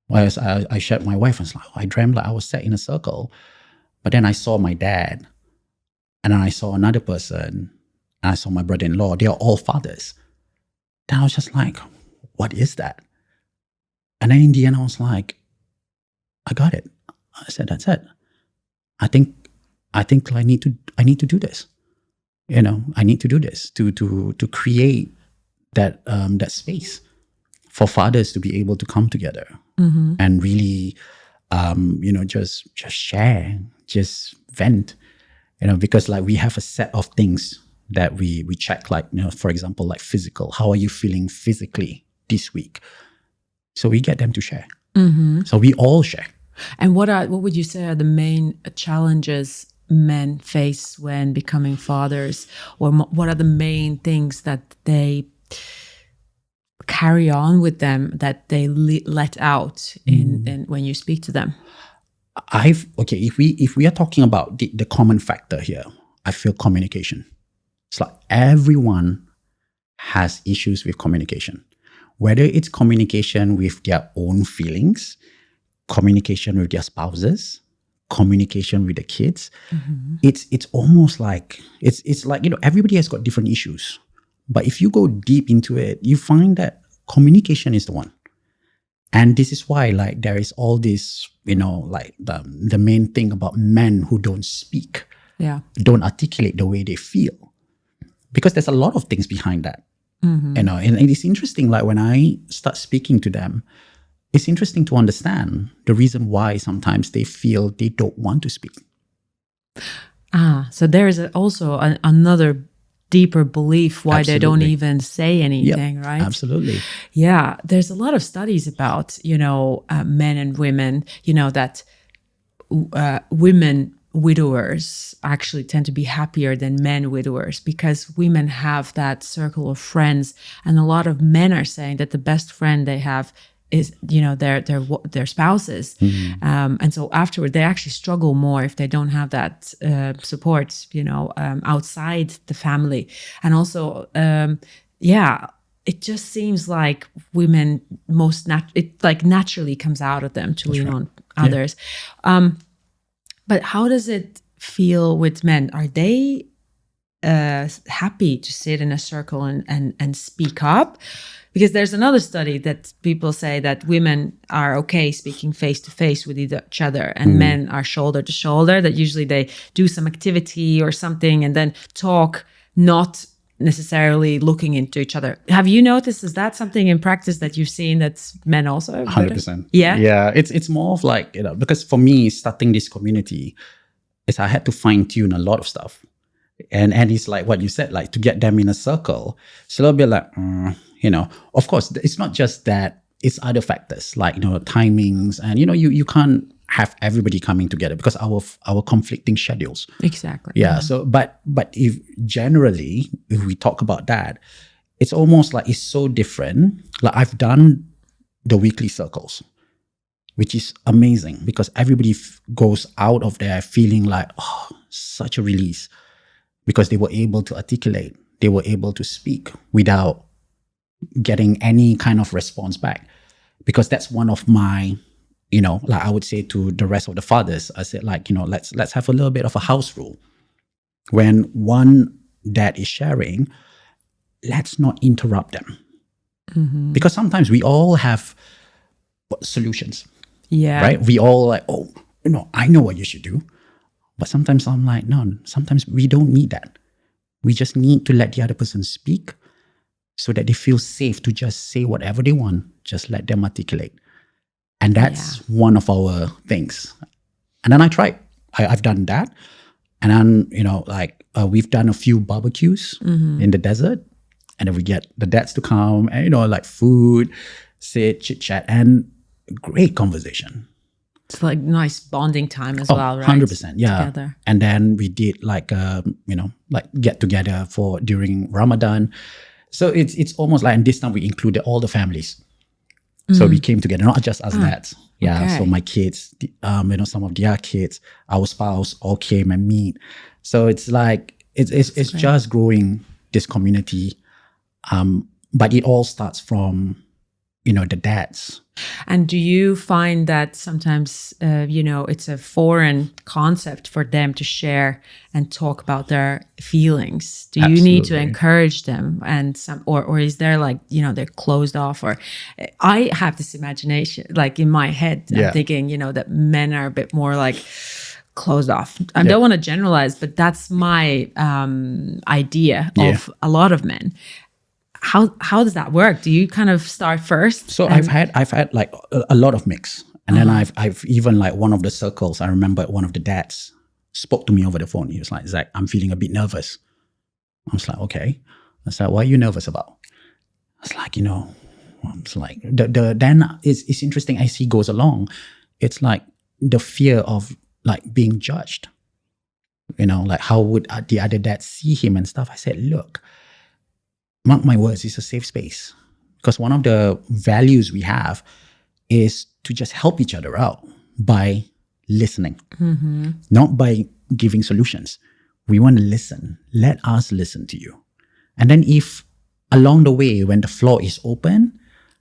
Whereas I shared with my wife, I was like, I dreamt like I was sat in a circle, but then I saw my dad, and then I saw another person, and I saw my brother-in-law. They are all fathers. Then I was just like, what is that? And then in the end, I was like, I got it. I said, that's it. I think I need to do this. I need to do this to create that that space for fathers to be able to come together and really, just share, just vent, because like we have a set of things that we check, like, for example, like physical. How are you feeling physically this week? So we get them to share. So we all share. And what would you say are the main challenges men face when becoming fathers, or what are the main things that they carry on with them that they let out in when you speak to them? If we are talking about the common factor here, I feel communication. It's like everyone has issues with communication, whether it's communication with their own feelings, communication with their spouses, communication with the kids. It's almost like it's like everybody has got different issues, But if you go deep into it, you find that communication is the one. And this is why, like, there is all this, like the main thing about men who don't speak, don't articulate the way they feel, because there's a lot of things behind that. And it's interesting, like when I start speaking to them, it's interesting to understand the reason why sometimes they feel they don't want to speak. So there is also another deeper belief why they don't even say anything, right? Absolutely. Yeah, there's a lot of studies about, men and women, that women widowers actually tend to be happier than men widowers, because women have that circle of friends. And a lot of men are saying that the best friend they have is, their spouses. And so afterward, they actually struggle more if they don't have that support, outside the family. And also, it just seems like women naturally comes out of them to lean on others. But how does it feel with men? Are they happy to sit in a circle and speak up? Because there's another study that people say that women are okay speaking face to face with each other, and men are shoulder to shoulder, that usually they do some activity or something and then talk, not necessarily looking into each other. Have you noticed, is that something in practice that you've seen that's men also? 100%. Yeah. Yeah. It's more of like, because for me, starting this community is I had to fine tune a lot of stuff. And it's like what you said, like to get them in a circle. So they'll be like, of course, it's not just that, it's other factors like, timings, and, you can't have everybody coming together because our conflicting schedules. Exactly. Yeah. So, but if we talk about that, it's almost like it's so different. Like I've done the weekly circles, which is amazing because everybody goes out of there feeling like, oh, such a release, because they were able to articulate, they were able to speak without getting any kind of response back. Because that's one of my, like I would say to the rest of the fathers, I said, like, let's have a little bit of a house rule. When one dad is sharing, let's not interrupt them. Because sometimes we all have solutions. Yeah. Right? We all like, oh, I know what you should do. But sometimes I'm like, no, sometimes we don't need that. We just need to let the other person speak so that they feel safe to just say whatever they want. Just let them articulate. And that's one of our things. And then I tried. I've done that. And then, we've done a few barbecues in the desert. And then we get the dads to come and, like food, sit, chit chat, and great conversation. It's like nice bonding time as well, right? 100%, yeah. Together. And then we did like get together during Ramadan. So it's almost like, and this time we included all the families. So we came together, not just us dads. Yeah. Okay. So my kids, some of their kids, our spouse all came and meet. So it's like, it's just growing this community. But it all starts from, the dads. And do you find that sometimes, it's a foreign concept for them to share and talk about their feelings? Do you need to encourage them, and or is there like, they're closed off? Or I have this imagination, like in my head, I'm thinking, that men are a bit more like closed off. I don't want to generalize, but that's my idea of a lot of men. How does that work? Do you kind of start first? So I've had like a lot of mix, and then I've even like one of the circles. I remember one of the dads spoke to me over the phone. He was like, "Zach, I'm feeling a bit nervous." I was like, "Okay." I said, "What are you nervous about?" I was like, it's like then it's interesting as he goes along. It's like the fear of like being judged. Like how would the other dad see him and stuff. I said, "Look, mark my words, it's a safe space." Because one of the values we have is to just help each other out by listening, not by giving solutions. We want to listen. Let us listen to you. And then if along the way, when the floor is open,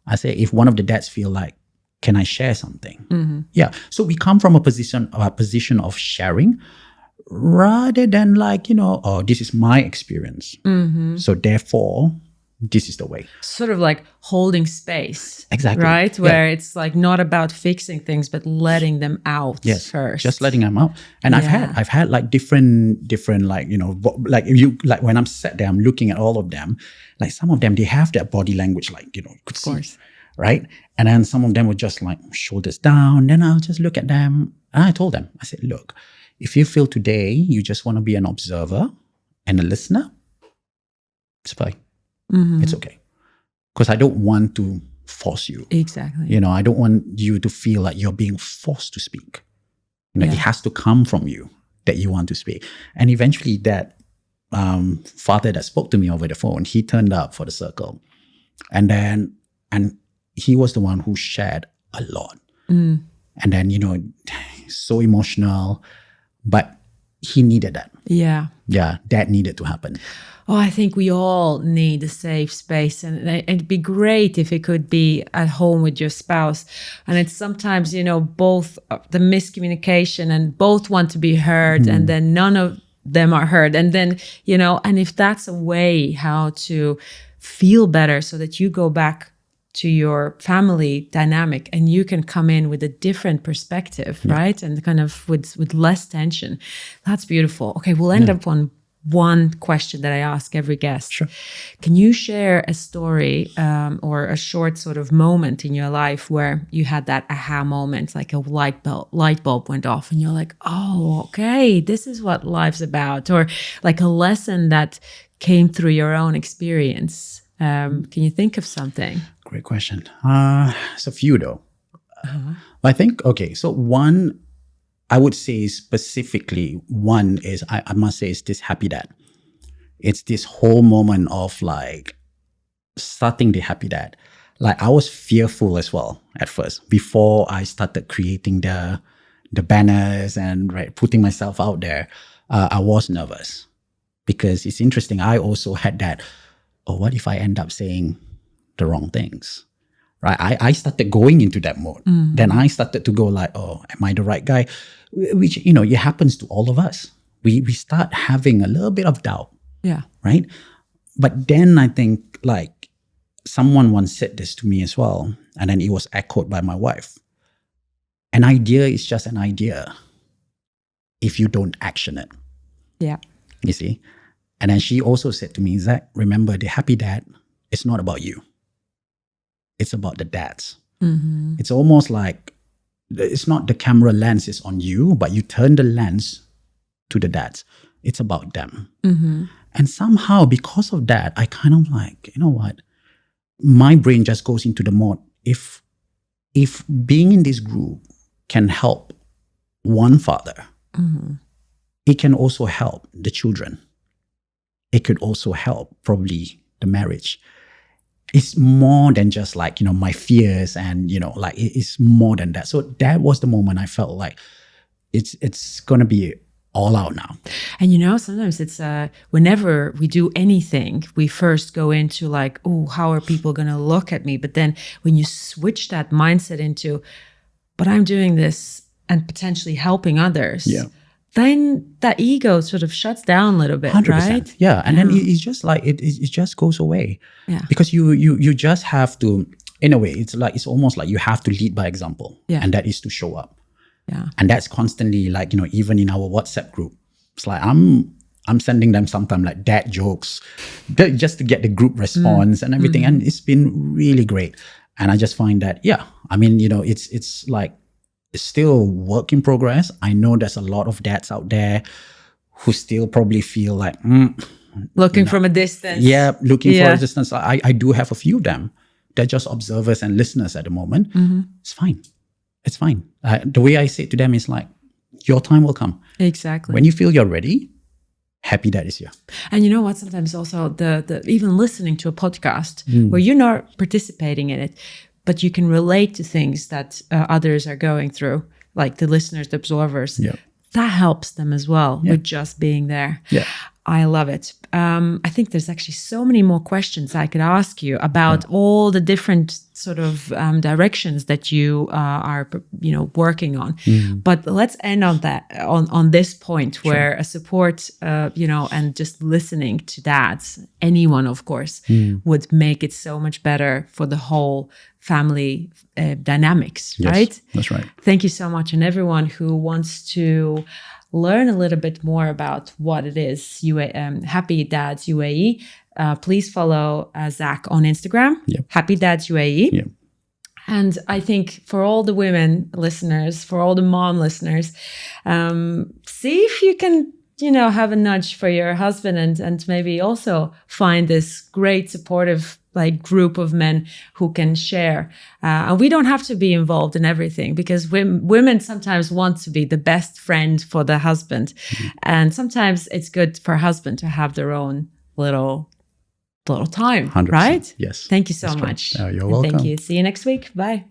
I say, if one of the dads feel like, can I share something? Yeah. So we come from a position of sharing rather than like, oh, this is my experience. So therefore, this is the way. Sort of like holding space. Exactly. Right? Where it's like not about fixing things, but letting them out first. Just letting them out. And I've had like different like, like when I'm sat there, I'm looking at all of them, like some of them, they have that body language, like, you could see, right? And then some of them were just like shoulders down. Then I'll just look at them. And I told them, I said, look, if you feel today you just want to be an observer and a listener, it's fine. It's okay. Because I don't want to force you. Exactly. I don't want you to feel like you're being forced to speak. It has to come from you that you want to speak. And eventually that father that spoke to me over the phone, he turned up for the circle. And he was the one who shared a lot. And then, so emotional, but he needed that. Yeah. Yeah, that needed to happen. Oh, I think we all need a safe space, and it'd be great if it could be at home with your spouse. And it's sometimes, both the miscommunication and both want to be heard, and then none of them are heard. And then, and if that's a way how to feel better so that you go back to your family dynamic and you can come in with a different perspective, right? And kind of with less tension. That's beautiful. Okay, we'll end up on one question that I ask every guest. Sure. Can you share a story or a short sort of moment in your life where you had that aha moment, like a light bulb went off and you're like, oh, okay, this is what life's about, or like a lesson that came through your own experience? Can you think of something? Great question. It's a few though. I think, okay, so one, I would say specifically, one is, I must say, it's this Happy Dad. It's this whole moment of like starting the Happy Dad. Like I was fearful as well at first, before I started creating the banners and putting myself out there. I was nervous because it's interesting. I also had that, oh, what if I end up saying the wrong things? Right? I started going into that mode. Then I started to go like, oh, am I the right guy? Which, it happens to all of us. We start having a little bit of doubt. Yeah. Right? But then I think like someone once said this to me as well. And then it was echoed by my wife. An idea is just an idea if you don't action it. Yeah. You see? And then she also said to me, Zak, remember, the Happy Dad, it's not about you. It's about the dads. It's almost like it's not the camera lens is on you, but you turn the lens to the dads. It's about them. And somehow because of that, I kind of like, you know what? My brain just goes into the mode. If being in this group can help one father, it can also help the children. It could also help probably the marriage. It's more than just like, my fears and, like it's more than that. So that was the moment I felt like it's going to be all out now. And sometimes it's whenever we do anything, we first go into like, oh, how are people going to look at me? But then when you switch that mindset into, but I'm doing this and potentially helping others. Yeah. Then that ego sort of shuts down a little bit, 100%. right? Yeah. And then it's just like, it just goes away. Yeah. Because you just have to, in a way, it's almost like you have to lead by example. Yeah. And that is to show up. Yeah. And that's constantly like, even in our WhatsApp group, it's like, I'm sending them sometimes like dad jokes just to get the group response and everything. And it's been really great. And I just find that, it's like, it's still work in progress. I know there's a lot of dads out there who still probably feel like, looking from a distance. Yeah, looking for a distance. I do have a few of them. They're just observers and listeners at the moment. It's fine. It's fine. The way I say it to them is like, your time will come. Exactly. When you feel you're ready, Happy Dad is here. And you know what? Sometimes also the even listening to a podcast where you're not participating in it, but you can relate to things that others are going through, like the listeners, the observers. Yeah. That helps them as well with just being there. Yeah. I love it. I think there's actually so many more questions I could ask you about all the different sort of directions that you are, working on. But let's end on that, on this point where a support, and just listening to dads, anyone, of course, would make it so much better for the whole family dynamics, Yes, right? that's right. Thank you so much. And everyone who wants to learn a little bit more about what it is, Happy Dads UAE, please follow Zak on Instagram, Happy Dads UAE. Yeah. And I think for all the women listeners, for all the mom listeners, see if you can, have a nudge for your husband and maybe also find this great supportive group of men who can share. And we don't have to be involved in everything, because women sometimes want to be the best friend for the husband. And sometimes it's good for husband to have their own little time, 100%. right? Yes. Thank you so That's right. much. You're And welcome. thank you. See you next week. Bye.